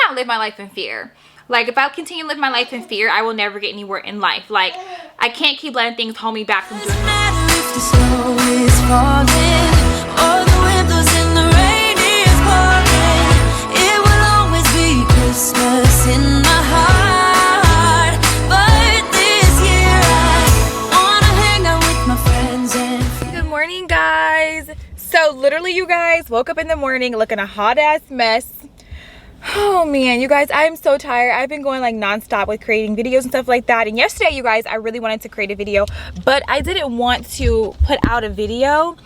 cannot live my life in fear. Like, if I continue to live my life in fear, I will never get anywhere in life. Like, I can't keep letting things hold me back from doing it. The snow is falling, or the windows in the rain is pouring. It will always be Christmas in my heart. But this year I wanna hang out with my friends and Good morning, guys. So literally, you guys, woke up in the morning looking a hot ass mess. Oh man, you guys, I'm so tired. I've been going like nonstop with creating videos and stuff like that. And yesterday, you guys, I really wanted to create a video, but I didn't want to put out a video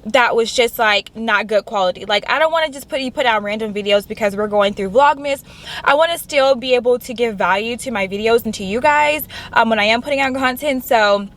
that was just like not good quality. Like, I don't want to just put out random videos because we're going through Vlogmas. I want to still be able to give value to my videos and to you guys when I am putting out content. So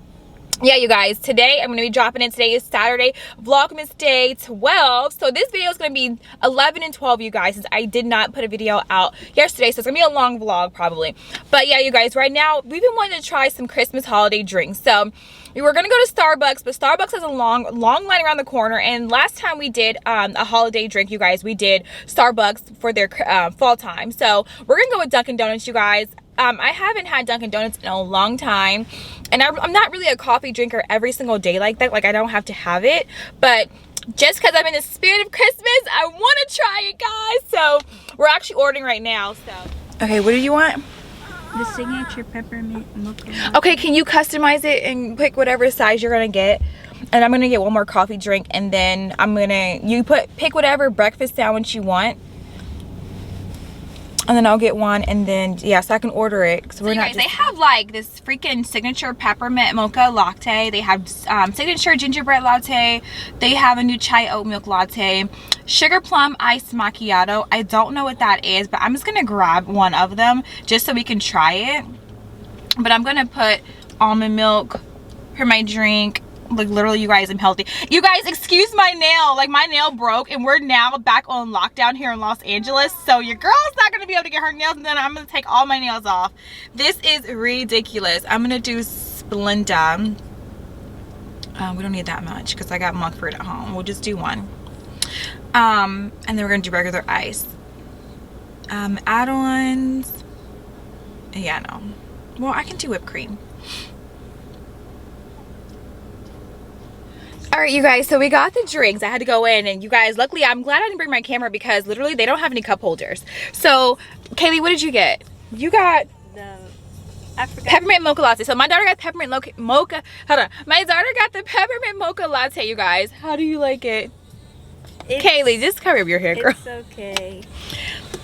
yeah, you guys, today I'm going to be dropping it. Today is Saturday, Vlogmas day 12. So this video is going to be 11 and 12, you guys, since I did not put a video out yesterday. So it's going to be a long vlog probably. But yeah, you guys, right now, we've been wanting to try some Christmas holiday drinks. So we were going to go to Starbucks, but Starbucks has a long line around the corner. And last time we did a holiday drink, you guys, we did Starbucks for their fall time. So we're going to go with Dunkin' Donuts, you guys. I haven't had Dunkin' Donuts in a long time, and I'm not really a coffee drinker every single day like that. Like, I don't have to have it, but just because I'm in the spirit of Christmas, I want to try it, guys. So we're actually ordering right now. So okay, what do you want? The signature peppermint mocha. Okay, can you customize it and pick whatever size you're gonna get? And I'm gonna get one more coffee drink, and then pick whatever breakfast sandwich you want. And then I'll get one, and then yeah, so I can order it. So guys, they have like this freaking signature peppermint mocha latte. They have signature gingerbread latte. They have a new chai oat milk latte, sugar plum iced macchiato. I don't know what that is, but I'm just gonna grab one of them just so we can try it. But I'm gonna put almond milk for my drink. Like, literally, you guys, I'm healthy. You guys, excuse my nail. Like, my nail broke, and we're now back on lockdown here in Los Angeles. So your girl's not gonna be able to get her nails, and then I'm gonna take all my nails off. This is ridiculous. I'm gonna do Splenda. We don't need that much because I got Monkford at home. We'll just do one. And then we're gonna do regular ice. Add-ons. Yeah, no. Well, I can do whipped cream. All right, you guys, so we got the drinks. I had to go in, and you guys, luckily, I'm glad I didn't bring my camera because literally they don't have any cup holders. So, Kaylee, what did you get? You got peppermint mocha latte. So my daughter got peppermint mocha. Hold on. My daughter got the peppermint mocha latte, you guys. How do you like it? Kaylee, just cover up your hair, girl. It's okay.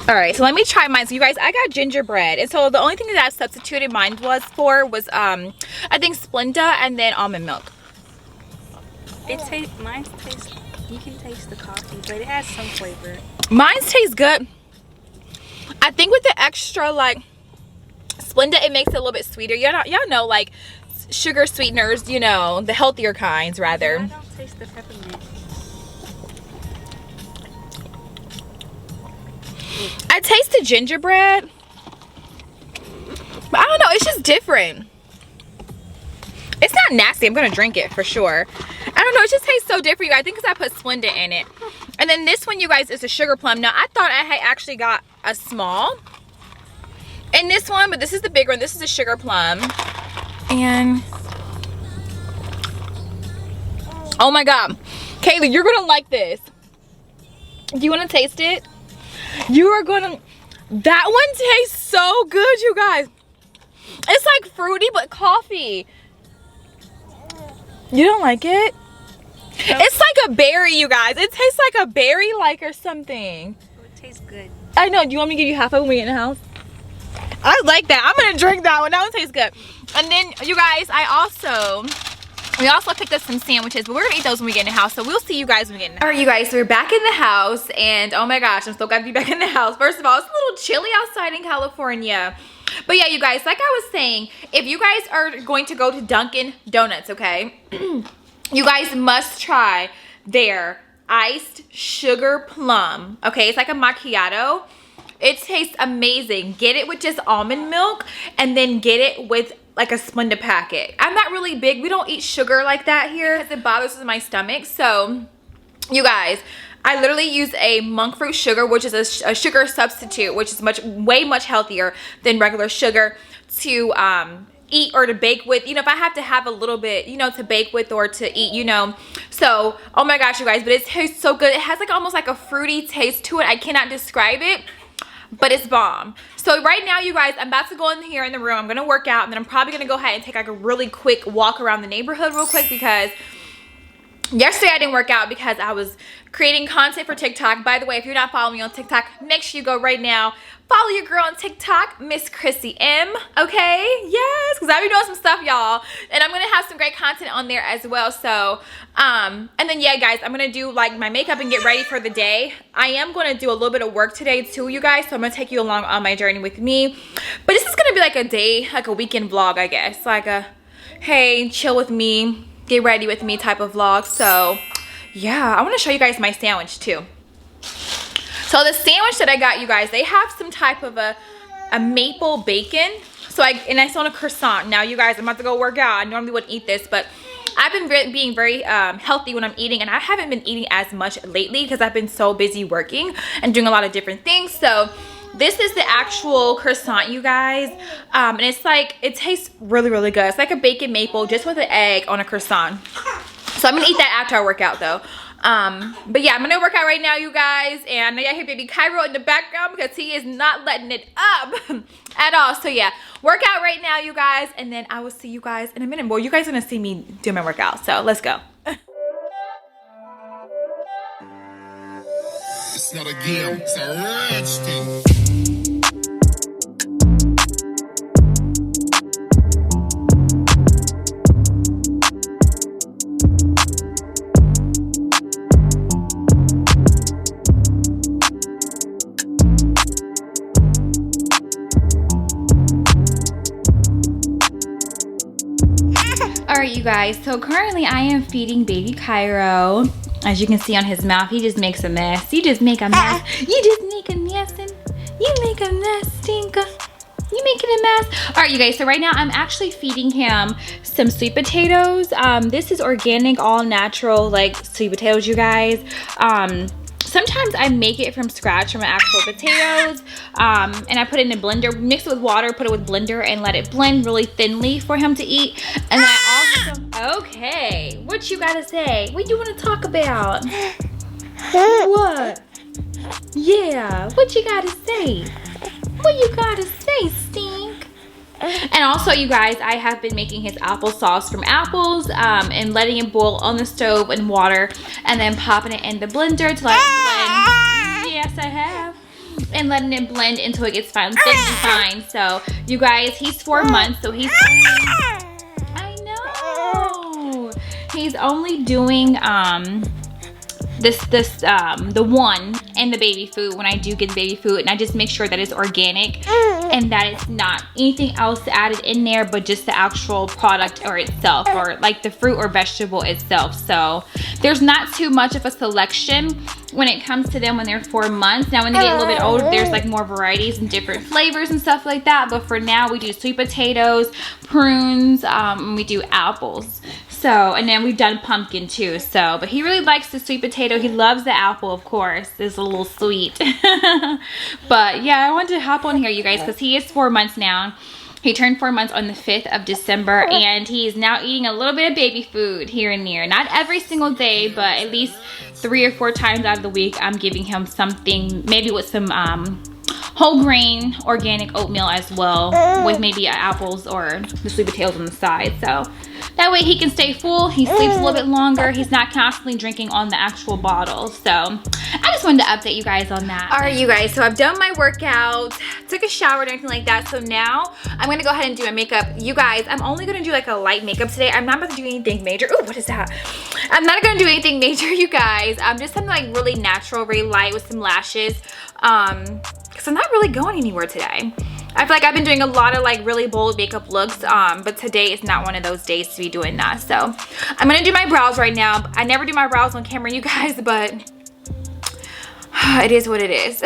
All right, so let me try mine. So you guys, I got gingerbread, and so the only thing that I substituted mine was I think Splenda and then almond milk. Mine tastes, you can taste the coffee, but it has some flavor. Mine tastes good. I think with the extra like Splenda, it makes it a little bit sweeter. Y'all know, like sugar sweeteners, you know, the healthier kinds rather. I don't taste the peppermint. I taste the gingerbread, but I don't know, it's just different. It's not nasty. I'm gonna drink it for sure. I don't know, it just tastes so different. I think because I put Splenda in it. And then this one, you guys, is a sugar plum. Now, I thought I had actually got a small in this one, but this is the bigger one. This is a sugar plum. And oh my god, Kaylee, you're gonna like this. Do you want to taste it? You are gonna. That one tastes so good, you guys. It's like fruity but coffee. You don't like it? No. It's like a berry, you guys. It tastes like a berry, like, or something. Oh, it tastes good. I know. Do you want me to give you half of it when we get in the house? I like that. I'm gonna drink that one. That one tastes good. And then, you guys, we also picked up some sandwiches, but we're gonna eat those when we get in the house. So we'll see you guys when we get in the house. All right, you guys. So we're back in the house, and oh my gosh, I'm so glad to be back in the house. First of all, it's a little chilly outside in California. But yeah, you guys, like I was saying, if you guys are going to go to Dunkin' Donuts, okay, you guys must try their iced sugar plum. Okay, it's like a macchiato. It tastes amazing. Get it with just almond milk, and then get it with like a Splenda packet. I'm not really big. We don't eat sugar like that here because it bothers my stomach. So, you guys, I literally use a monk fruit sugar, which is a sugar substitute, which is way much healthier than regular sugar to eat or to bake with. You know, if I have to have a little bit, you know, to bake with or to eat, you know. So, oh my gosh, you guys, but it tastes so good. It has like almost like a fruity taste to it. I cannot describe it, but it's bomb. So right now, you guys, I'm about to go in here in the room. I'm gonna work out, and then I'm probably gonna go ahead and take like a really quick walk around the neighborhood real quick, because yesterday I didn't work out because I was creating content for TikTok. By the way, if you're not following me on TikTok, make sure you go right now. Follow your girl on TikTok, Miss krissym, okay? Yes, because I've been doing some stuff, y'all. And I'm going to have some great content on there as well. So, and then, yeah, guys, I'm going to do, like, my makeup and get ready for the day. I am going to do a little bit of work today, too, you guys. So I'm going to take you along on my journey with me. But this is going to be, like, a day, like a weekend vlog, I guess. Like a, hey, chill with me, get ready with me type of vlog. So, yeah, I want to show you guys my sandwich, too. So the sandwich that I got, you guys, they have some type of a maple bacon. So I saw a croissant. Now, you guys, I'm about to go work out. I normally wouldn't eat this, but I've been being very healthy when I'm eating, and I haven't been eating as much lately because I've been so busy working and doing a lot of different things. So this is the actual croissant, you guys, and it's like, it tastes really, really good. It's like a bacon maple just with an egg on a croissant. So I'm gonna eat that after I work out, though. But yeah, I'm gonna work out right now, you guys, and I hear baby Cairo in the background because he is not letting it up at all. So yeah, work out right now, you guys, and then I will see you guys in a minute. Well, you guys are gonna see me do my workout, so let's go. It's not a game, it's a rich thing. Alright, you guys, so currently I am feeding baby Cairo. As you can see on his mouth, he just makes a mess. You just make a mess. You just make a mess, and you make a mess, Stinker. You making a mess. Alright, you guys, so right now I'm actually feeding him some sweet potatoes. This is organic, all natural, like sweet potatoes, you guys. Sometimes I make it from scratch from actual potatoes, and I put it in a blender, mix it with water, put it with blender, and let it blend really thinly for him to eat. And then I also, okay, what you gotta say? What you wanna talk about? What? Yeah, what you gotta say? What you gotta say, Stink? And also, you guys, I have been making his applesauce from apples and letting it boil on the stove in water and then popping it in the blender to let it blend. Yes, I have. And letting it blend until it gets fine, thick and fine. So, you guys, he's 4 months, so he's only, I know. He's only doing the one and the baby food when I do get the baby food, and I just make sure that it's organic and that it's not anything else added in there but just the actual product or itself, or like the fruit or vegetable itself. So there's not too much of a selection when it comes to them when they're 4 months. Now when they get a little bit older, there's like more varieties and different flavors and stuff like that, but for now we do sweet potatoes, prunes, and we do apples. So, and then we've done pumpkin too, so, but he really likes the sweet potato. He loves the apple, of course. It's a little sweet. But yeah, I wanted to hop on here, you guys, because he is 4 months now. He turned 4 months on the 5th of December, and he is now eating a little bit of baby food here and there. Not every single day, but at least 3 or 4 times out of the week, I'm giving him something, maybe with some whole grain organic oatmeal as well, with maybe apples or the sweet potatoes on the side. So that way he can stay full, he sleeps a little bit longer, he's not constantly drinking on the actual bottle. So I just wanted to update you guys on that. All right, you guys, so I've done my workout, took a shower and everything like that. So now I'm gonna go ahead and do my makeup. You guys, I'm only gonna do like a light makeup today. I'm not about to do anything major. Ooh, what is that? I'm not gonna do anything major, you guys. Just something like really natural, very light with some lashes. Because I'm not really going anywhere today. I feel like I've been doing a lot of like really bold makeup looks, but today is not one of those days to be doing that. So I'm gonna do my brows right now. I never do my brows on camera, you guys, but it is what it is.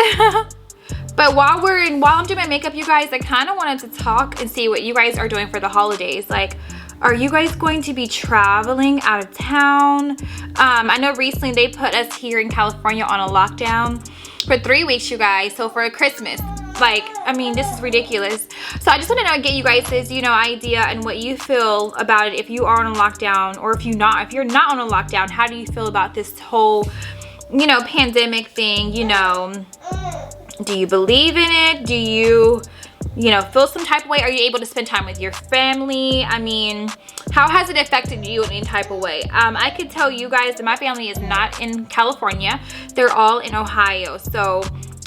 But while I'm doing my makeup, you guys, I kind of wanted to talk and see what you guys are doing for the holidays. Like, Are you guys going to be traveling out of town? I know recently they put us here in California on a lockdown for 3 weeks, you guys. So for Christmas, like, I mean, this is ridiculous. So I just want to get you guys' you know, idea and what you feel about it if you are on a lockdown, or if you're not on a lockdown. How do you feel about this whole, you know, pandemic thing? You know, do you believe in it? Do you know, feel some type of way? Are you able to spend time with your family? I mean, how has it affected you in any type of way? I could tell you guys that my family is not in California. They're all in Ohio. So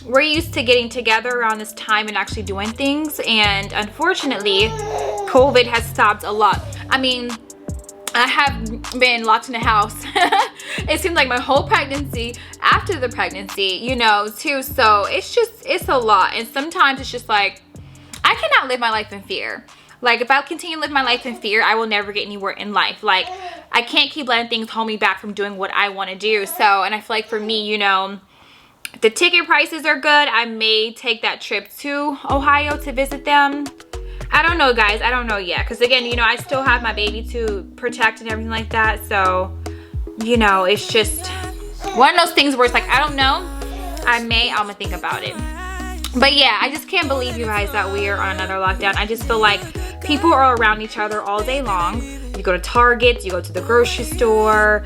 we're used to getting together around this time and actually doing things. And unfortunately, COVID has stopped a lot. I mean, I have been locked in the house. It seems like my whole pregnancy, after the pregnancy, you know, too. So it's a lot. And sometimes it's just like, I cannot live my life in fear. Like, if I continue to live my life in fear, I will never get anywhere in life. Like, I can't keep letting things hold me back from doing what I want to do. So, and I feel like for me, you know, the ticket prices are good. I may take that trip to Ohio to visit them. I don't know, guys. I don't know yet. Because again, you know, I still have my baby to protect and everything like that. So, you know, it's just one of those things where it's like, I don't know. I'm gonna think about it. But yeah, I just can't believe, you guys, that we are on another lockdown. I just feel like people are around each other all day long. You go to Target, you go to the grocery store,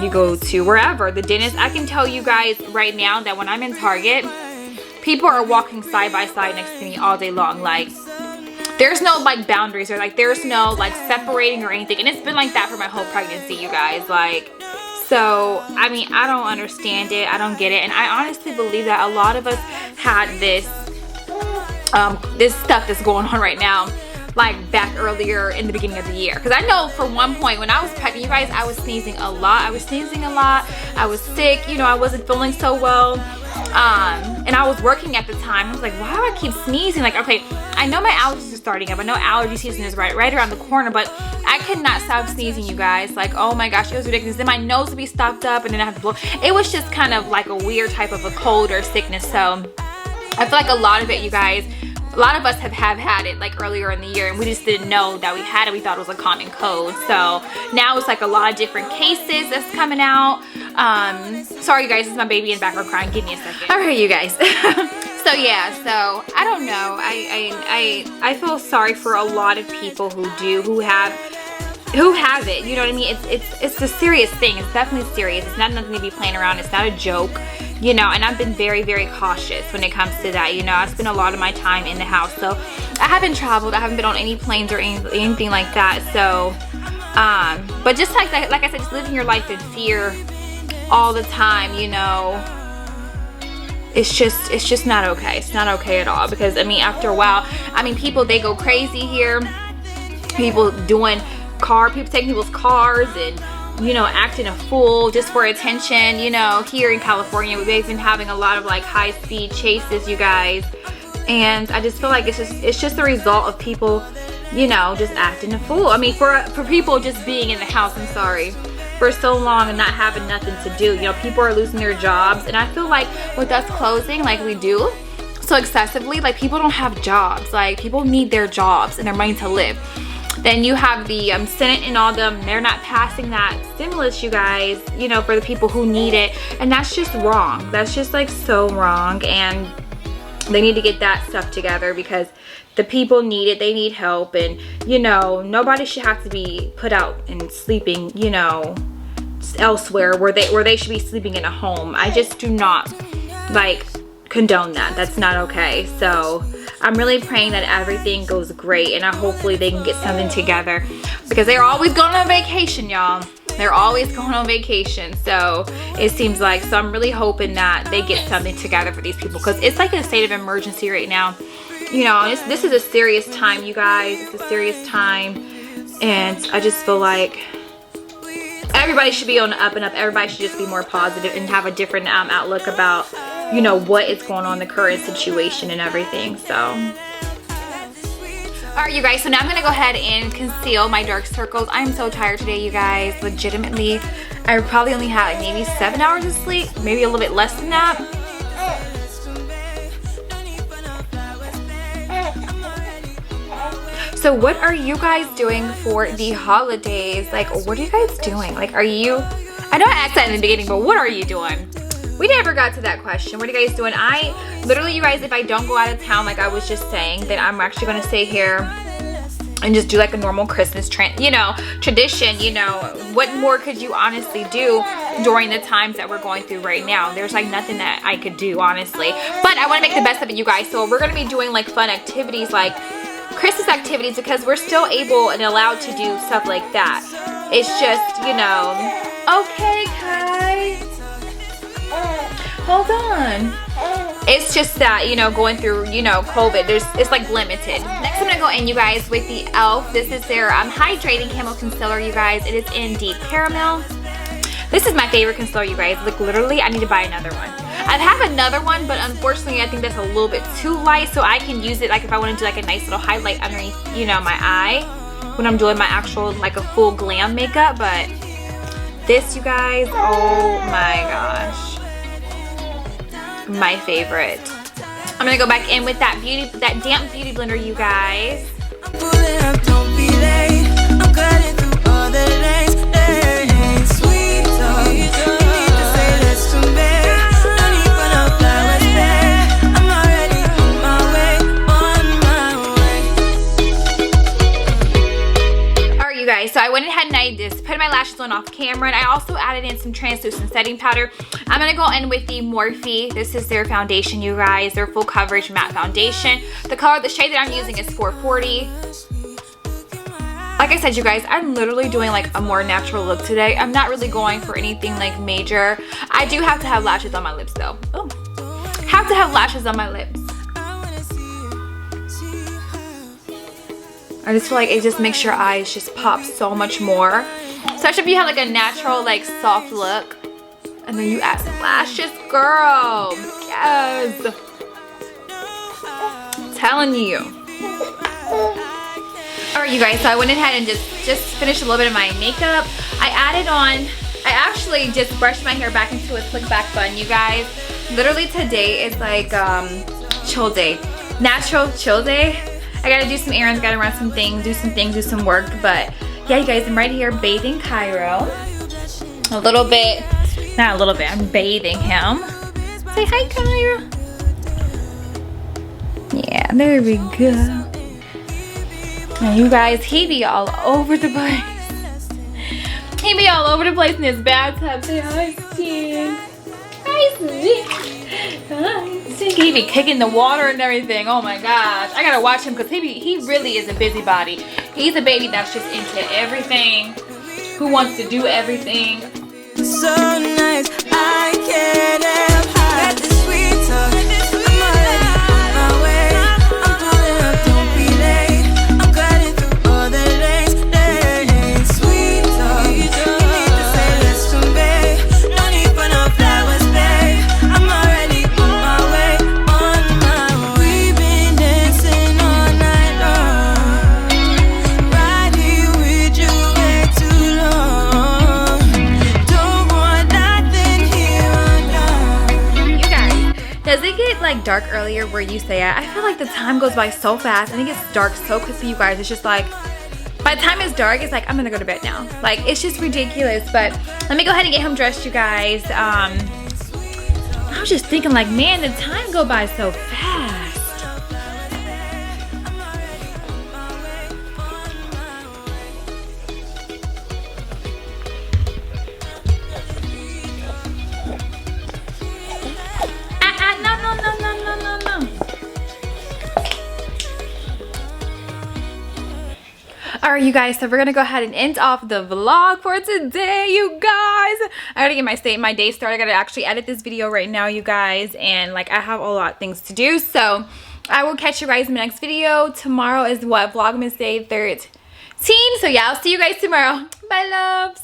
you go to wherever, the dentist. I can tell you guys right now that when I'm in Target, people are walking side by side next to me all day long. Like, there's no like boundaries, or like there's no like separating or anything. And it's been like that for my whole pregnancy, you guys. Like, so, I mean, I don't understand it. I don't get it. And I honestly believe that a lot of us had this, this stuff that's going on right now, like back earlier in the beginning of the year. Because I know for one point when I was pregnant, you guys, I was sneezing a lot. I was was sick. You know, I wasn't feeling so well. And I was working at the time. I was like, why do I keep sneezing? Like, okay, I know my allergies are starting up. I know allergy season is right around the corner, but I could not stop sneezing, you guys. Like, oh my gosh, it was ridiculous. Then my nose would be stopped up, and then I have to blow. It was just kind of like a weird type of a cold or sickness. So I feel like a lot of it, you guys, a lot of us have had it like earlier in the year, and we just didn't know that we had it. We thought it was a common cold. So now it's like a lot of different cases that's coming out. Sorry, you guys, this is my baby in the background crying. Give me a second. All right, you guys. So yeah, so I don't know. I feel sorry for a lot of people who have it. You know what I mean? It's a serious thing. It's definitely serious. It's not nothing to be playing around. It's not a joke. You know, and I've been very, very cautious when it comes to that. You know, I spend a lot of my time in the house, so I haven't traveled. I haven't been on any planes or anything like that. So, but just like I said, just living your life in fear all the time, you know, it's just not okay. It's not okay at all. Because I mean, after a while, I mean, people, they go crazy here. People taking people's cars and, you know, acting a fool just for attention. You know, here in California, we've been having a lot of like high-speed chases, you guys, and I just feel like it's just the result of people, you know, just acting a fool. I mean, for people just being in the house, I'm sorry, for so long and not having nothing to do. You know, people are losing their jobs, and I feel like with us closing like we do so excessively, like, people don't have jobs. Like, people need their jobs and their money to live. Then you have the Senate and all them, they're not passing that stimulus, you guys, you know, for the people who need it. And that's just wrong. That's just like so wrong. And they need to get that stuff together, because the people need it. They need help. And, you know, nobody should have to be put out and sleeping, you know, elsewhere where they should be sleeping in a home. I just do not like condone that. That's not okay. So I'm really praying that everything goes great, and hopefully they can get something together, because they're always going on vacation, y'all. They're always going on vacation. So it seems like, so I'm really hoping that they get something together for these people, because it's like a state of emergency right now. You know, this is a serious time, you guys. It's a serious time, and I just feel like everybody should be on the up and up. Everybody should just be more positive and have a different outlook about, you know, what is going on in the current situation and everything. So alright, you guys, so now I'm gonna go ahead and conceal my dark circles. I'm so tired today, you guys. Legitimately, I probably only had like maybe 7 hours of sleep, maybe a little bit less than that. So So what are you guys doing for the holidays? Like, what are you guys doing? Like, I know I asked that in the beginning, but what are you doing? We never got to that question. What are you guys doing? I literally, you guys, if I don't go out of town, like I was just saying, then I'm actually gonna stay here and just do like a normal Christmas tradition. You know, what more could you honestly do during the times that we're going through right now? There's like nothing that I could do, honestly. But I want to make the best of it, you guys. So we're gonna be doing like fun activities, like Christmas activities, because we're still able and allowed to do stuff like that. It's just, you know, okay, Kai. Hold on. It's just that, you know, going through, you know, COVID, it's like limited. Next, I'm gonna go in, you guys, with the e.l.f. This is their hydrating camo concealer, you guys. It is in deep caramel. This is my favorite concealer, you guys. Like, literally, I need to buy another one. I have another one, but unfortunately, I think that's a little bit too light, so I can use it like if I want to do like a nice little highlight underneath, you know, my eye when I'm doing my actual like a full glam makeup. But this, you guys, oh my gosh, my favorite. I'm gonna go back in with that damp beauty blender, you guys. So I went ahead and I just put my lashes on off camera, and I also added in some translucent setting powder. I'm gonna go in with the Morphe. This is their foundation, you guys. Their full coverage matte foundation. The shade that I'm using is 440. Like I said, you guys, I'm literally doing like a more natural look today. I'm not really going for anything like major. I do have to have lashes on my lips though. Oh, have to have lashes on my lips. I just feel like it just makes your eyes just pop so much more. Especially if you have like a natural, like soft look. And then you add some lashes, girl. Yes. I'm telling you. Alright, you guys, so I went ahead and just finished a little bit of my makeup. I actually just brushed my hair back into a slick back bun, you guys. Literally today is like chill day. Natural chill day. I gotta do some errands, gotta run some things, do some work. But yeah, you guys, I'm right here bathing Cairo. A little bit, not a little bit, I'm bathing him. Say hi, Cairo. Yeah, there we go. Now you guys, he be all over the place. He be all over the place in his bathtub. Say hi, Steve. Hi, Steve. He be kicking the water and everything. Oh my gosh, I gotta watch him because he really is a busybody. He's a baby that's just into everything, who wants to do everything. So nice, I can't help hide the sweet talk. I'm already on my way. I'm pulling up, don't be late. I'm gliding through all the lanes. Sweet talk, you need to say less to me. No need for no flowers, babe. I'm already on my way, on my way. We've been dancing all night long, right here with you way too long. Don't want nothing here or now. You guys, does it get like dark earlier where you stay at? I feel like the time goes by so fast. I think it's dark so quickly, you guys. It's just like, by the time it's dark, it's like, I'm gonna go to bed now. Like, it's just ridiculous. But let me go ahead and get him dressed, you guys. I was just thinking like, man, the time go by so fast. No. Alright, you guys, so we're gonna go ahead and end off the vlog for today, you guys. I gotta get my day started. I gotta actually edit this video right now, you guys, and like I have a lot of things to do. So I will catch you guys in the next video. Tomorrow is what? Vlogmas Day 13. So yeah, I'll see you guys tomorrow. Bye, loves.